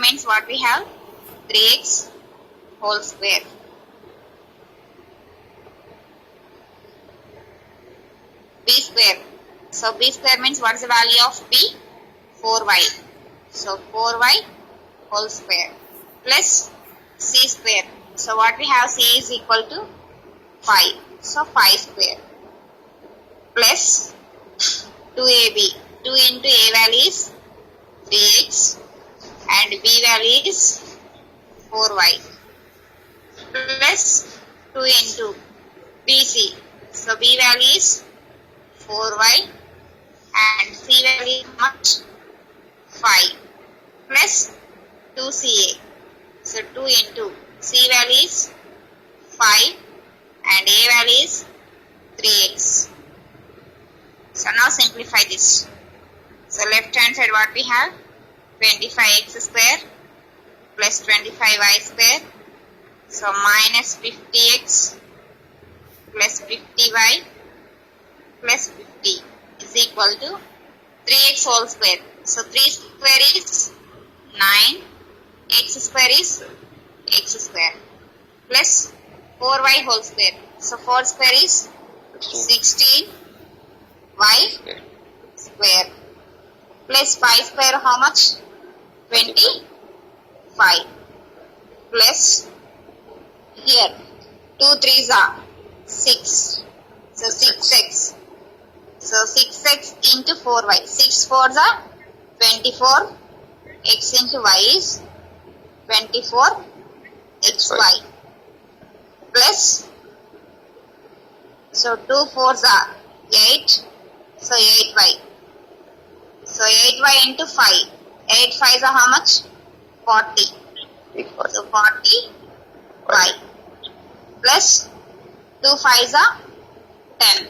means what we have? 3x whole square. B square. So B square means what is the value of B? 4y. So 4y whole square plus C square. So what we have, C is equal to 5. So 5 square plus 2ab. 2 into A value is 3x and B value is 4y plus 2 into BC. So B value is 4y and C value is much? 5 plus 2CA. So 2 into C value is 5 and A value is 3x. So now simplify this. So left hand side what we have? 25x square plus 25y square. So minus 50x plus 50y plus 50 is equal to 3x whole square. So 3 square is 9, x square is x square plus 4y whole square. So 4 square is 16 y square plus 5 square how much? 25 plus here 2 3s are 6. So 6x. So 6x into 4y. 6 4s are 24. X into y is 24 xy plus, so 2 4s are 8. So 8y. So 8y into 5. 8 5s are how much? 40. So 40y plus 2 5s are 10.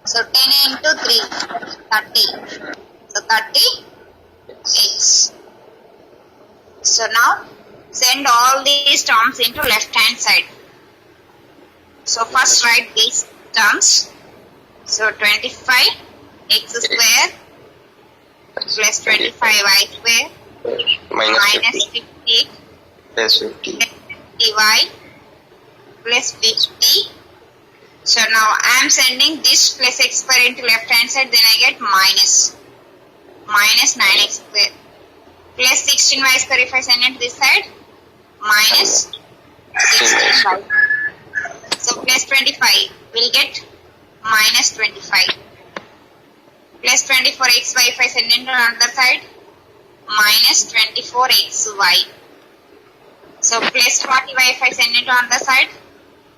So 10 into 3, 30. So 30x. So now send all these terms into left hand side. So first write these terms. So 25x square plus 25y square minus 50 plus 50 y plus 50. So now I am sending this plus x square into left hand side, then I get minus 9x square plus 16y square. If I send it this side, minus 16y. So plus 25 will get minus 25 plus 24xy. If I send it to another side, minus 24xy. So plus 40y. If I send it to another side,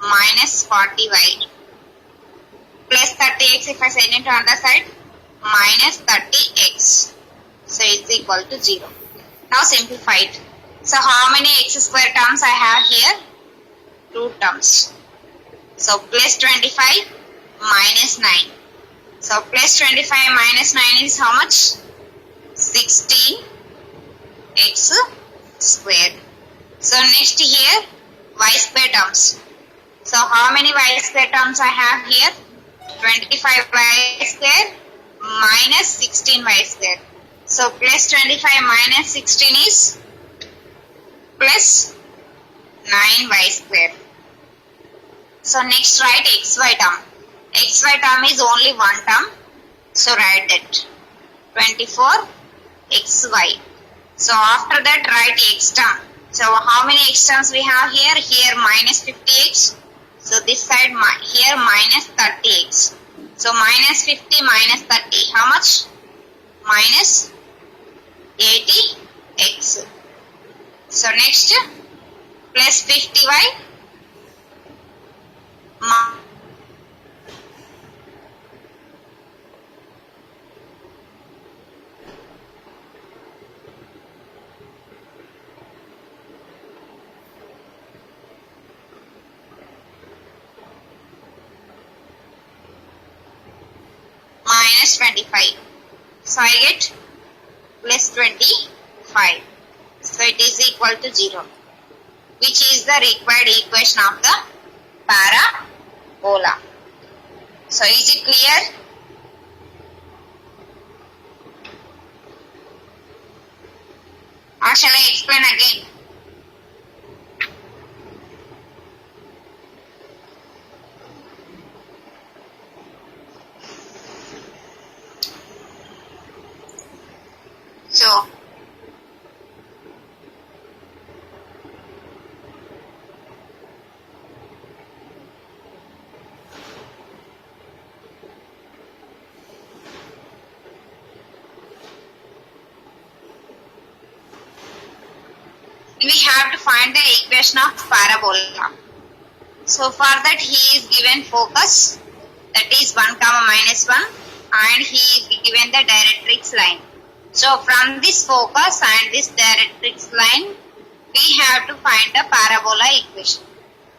minus 40y plus 30x. If I send it to another side, minus 30x. So it's equal to 0. Now simplify it. So how many x square terms I have here? 2 terms. So plus 25 minus 9. So plus 25 minus 9 is how much? 16x square. So next here, y square terms. So how many y square terms I have here? 25y square minus 16y square. So plus 25 minus 16 is plus 9y square. So next write xy term. Xy term is only one term. So write that 24xy. So after that write x term. So how many x terms we have here? Here minus 50x. So this side here minus 30x. So minus 50 minus 30. How much? Minus 80x. So next plus 50y minus 25. So I get plus 25. So it is equal to 0, which is the required equation of the parabola. So is it clear? or shall I explain again? So, we have to find the equation of parabola. So for that he is given focus, that is 1 comma minus 1, and he is given the directrix line. So from this focus and this directrix line, we have to find the parabola equation.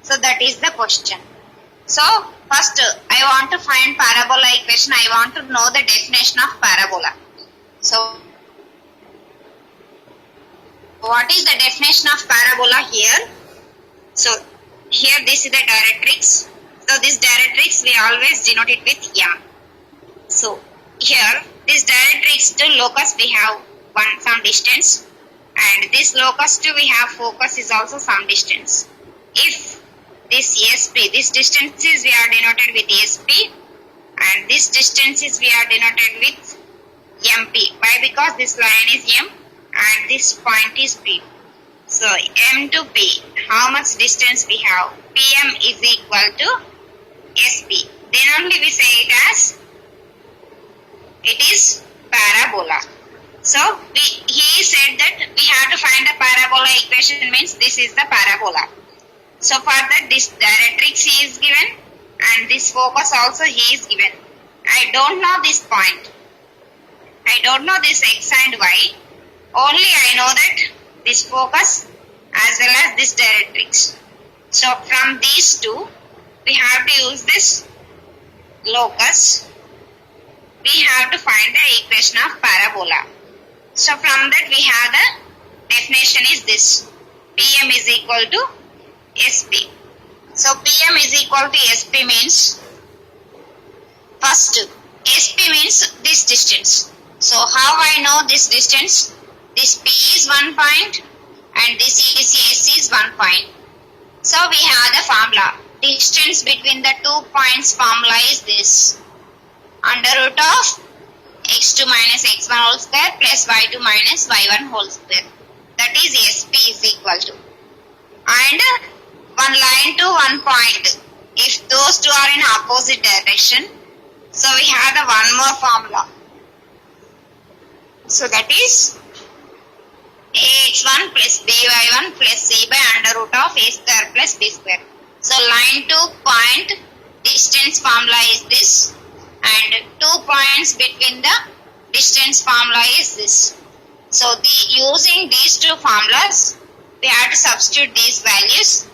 So that is the question. So first I want to find parabola equation. I want to know the definition of parabola. So what is the definition of parabola here? So here this is the directrix. So this directrix we always denote it with M. So here this directrix to locus we have some distance, and this locus to we have focus is also some distance. If this SP, this distances we are denoted with SP, and this distances we are denoted with MP. Why? Because this line is M and this point is P. So M to P, how much distance we have? PM is equal to SP. Then only we say it as it is parabola. So he said that we have to find the parabola equation, means this is the parabola. So for that this directrix he is given and this focus also he is given. I don't know this point. I don't know this x and y. Only I know that this focus as well as this directrix. So from these two we have to use this locus. We have to find the equation of parabola. So from that we have the definition is this. PM is equal to SP. So PM is equal to SP means, first SP means this distance. So how I know this distance? This P is 1 point and this S is 1 point. So we have the formula. Distance between the 2 points formula is this. Under root of x2 minus x1 whole square plus y2 minus y1 whole square. That is SP is equal to. And one line to 1 point. If those two are in opposite direction, so we have the one more formula. So that is ax1 plus by1 plus c by under root of a square plus b square. So line to point distance formula is this, and 2 points between the distance formula is this. So using these two formulas, we have to substitute these values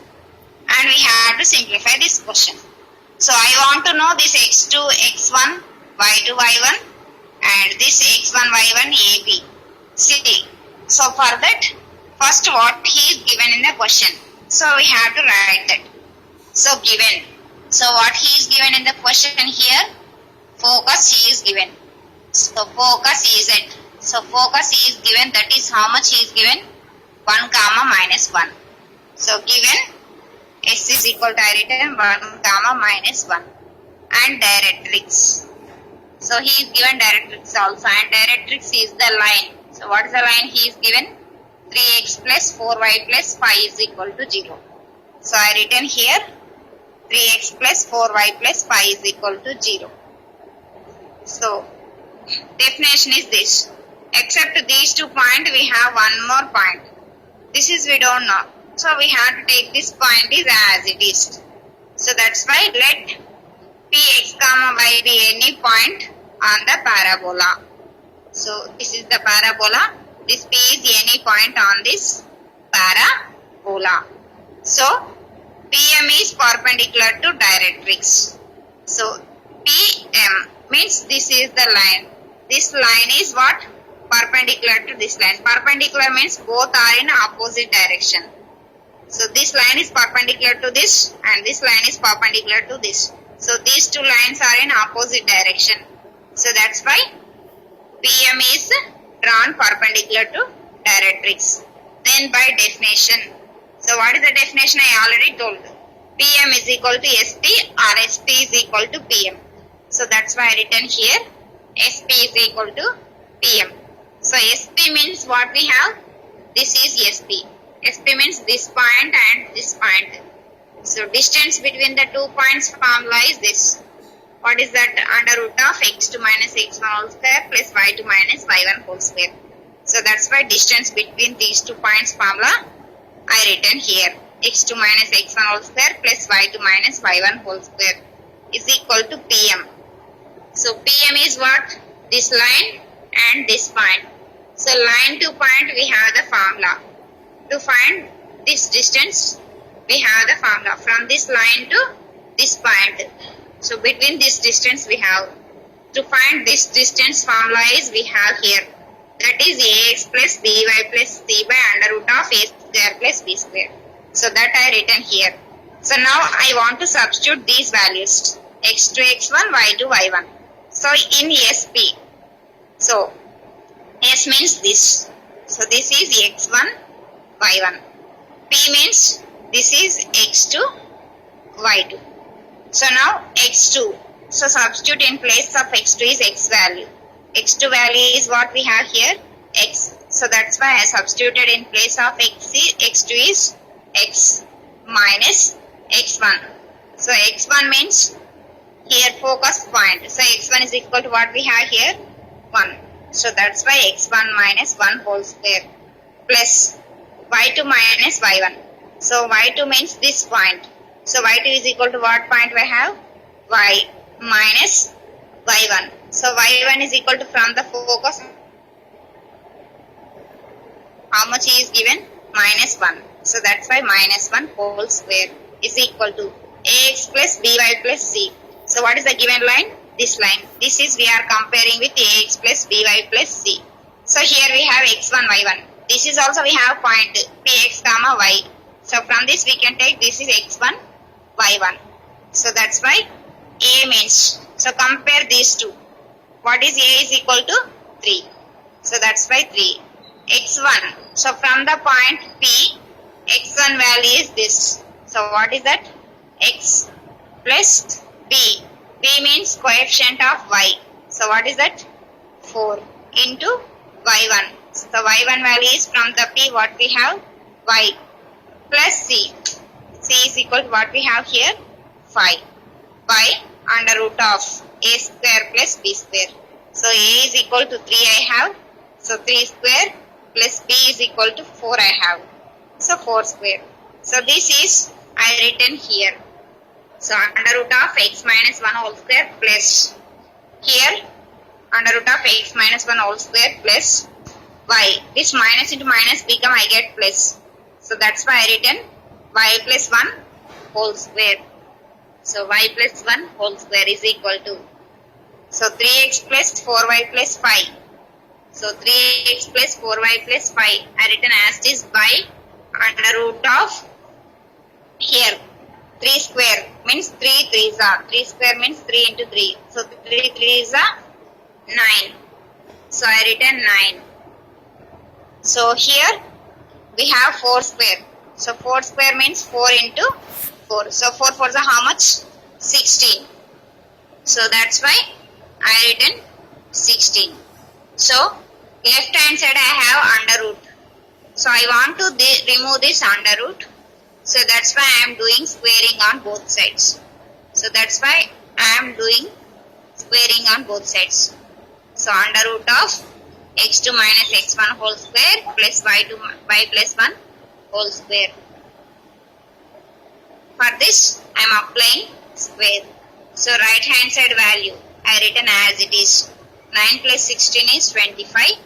and we have to simplify this question. So I want to know this x2, x1, y2, y1 and this x1, y1, ab. See, so for that, first what he is given in the question. So we have to write that. So given. So what he is given in the question here, focus he is given. So focus is it. So focus is given, that is how much he is given? 1 comma minus 1. So given S is equal to I written 1 comma minus 1 and directrix. So he is given directrix also, and directrix is the line. So what is the line he is given? 3x plus 4y plus 5 is equal to 0. So I written here 3x plus 4y plus 5 is equal to 0. So definition is this. Except these 2 points, we have one more point. This is we don't know. So we have to take this point is as it is. So that's why let Px comma y be any point on the parabola. So this is the parabola. This P is any point on this parabola. So PM is perpendicular to directrix. So PM means this is the line. This line is what? Perpendicular to this line. Perpendicular means both are in opposite direction. So this line is perpendicular to this and this line is perpendicular to this. So these two lines are in opposite direction. So that's why PM is drawn perpendicular to directrix. Then by definition. So what is the definition? I already told. PM is equal to SP or SP is equal to PM. So that's why I written here SP is equal to PM. So SP means what we have? This is SP. SP means this point and this point. So distance between the 2 points formula is this. What is that? Under root of x2 minus x1 whole square plus y2 minus y1 whole square. So that's why distance between these 2 points formula I written here. X2 minus x1 whole square plus y2 minus y1 whole square is equal to PM. So PM is what? This line and this point. So line to point we have the formula. To find this distance we have the formula from this line to this point. So between this distance we have. To find this distance formula is we have here. That is ax plus by plus c by under root of a square plus b square. So that I written here. So now I want to substitute these values. X2, x1, y2, y1. So in SP. So S means this. So this is x1, y1. P means this is x2, y2. So now x2. So substitute in place of x2 is x value. X2 value is what we have here, x. So that's why I substituted in place of x2 is x minus x1. So x1 means here focus point. So x1 is equal to what we have here, 1. So that's why x1 minus 1 whole square plus y2 minus y1. So y2 means this point. So y2 is equal to what point we have? Y minus y1. So y1 is equal to from the focus. How much is given? Minus 1. So that's why minus 1 whole square is equal to ax plus by plus c. So what is the given line? This line. This is we are comparing with ax plus by plus c. So here we have x1, y1. This is also we have point px comma y. So from this we can take this is x1, y1. So that's why a means. So compare these two. What is a is equal to 3. So that's why 3. x1. So from the point P, x1 value is this. So what is that? X plus b. b means coefficient of y. So what is that? 4 into y1. So y1 value is from the P what we have? Y plus c. c is equal to what we have here? 5 by under root of a square plus b square. So a is equal to 3 I have. So 3 square plus b is equal to 4 I have. So 4 square. So this is I written here. So under root of x minus 1 whole square plus here under root of x minus 1 whole square plus y. This minus into minus become I get plus. So that's why I written y plus 1 whole square. So y plus 1 whole square is equal to. So 3x plus 4y plus 5. So 3x plus 4y plus 5 I written as this by under root of here 3 square means 3 3s are 3 square means 3 into 3. So 3 3s are 9. So I written 9. So here we have 4 square. So 4 square means 4 into 4. So 4 4s are how much? 16. So that's why I written 16. So left hand side I have under root. So I want to remove this under root. So that's why I am doing squaring on both sides. So that's why I am doing squaring on both sides. So under root of x2 minus x1 whole square plus y plus 1 whole square. For this I am applying square. So right hand side value I written as it is. 9 plus 16 is 25.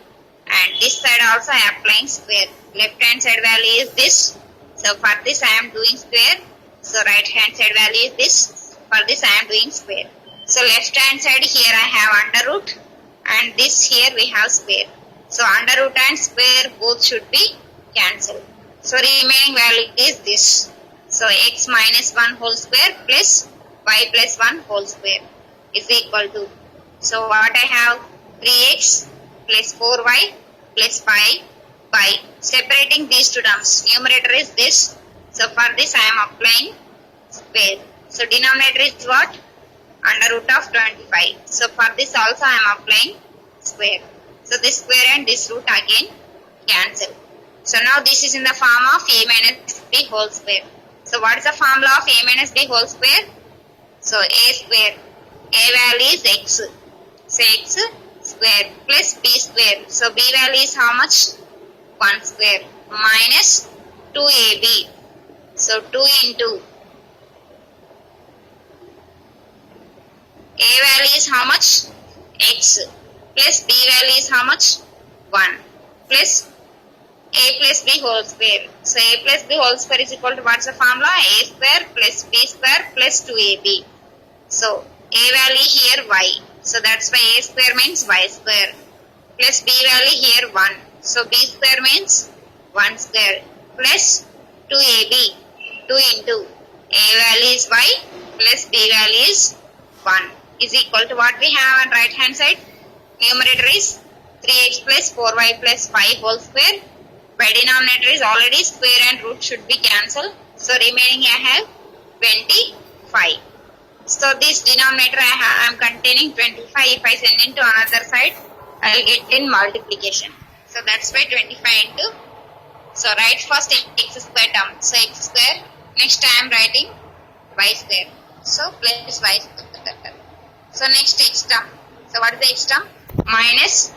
And this side also I am applying square. Left hand side value is this. So for this I am doing square. So right hand side value is this. For this I am doing square. So left hand side here I have under root. And this here we have square. So under root and square both should be cancelled. So remaining value is this. So x minus 1 whole square plus y plus 1 whole square is equal to. So what I have? 3x plus 4y plus 5 by separating these two terms. Numerator is this. So for this I am applying square. So denominator is what? Under root of 25. So for this also I am applying square. So this square and this root again cancel. So now this is in the form of a minus b whole square. So what is the formula of a minus b whole square? So a square. A value is x. So x square plus b square. So b value is how much? 1 square minus 2ab. So 2 into a value is how much? X plus b value is how much? 1 plus a plus b whole square. So a plus b whole square is equal to what's the formula? A square plus b square plus 2ab. So a value here y. So that's why a square means y square plus b value here 1. So b square means 1 square plus 2ab. 2 into a value is y plus b value is 1 is equal to what we have on right hand side. Numerator is 3x plus 4y plus 5 whole square. By denominator is already square and root should be cancelled. So remaining I have 25. So this denominator I am containing 25. If I send into another side, I will get in multiplication. So that's why 25 into. So write first x square term. So x square. Next I am writing y square. So plus y square. So next x term. So what is the x term? Minus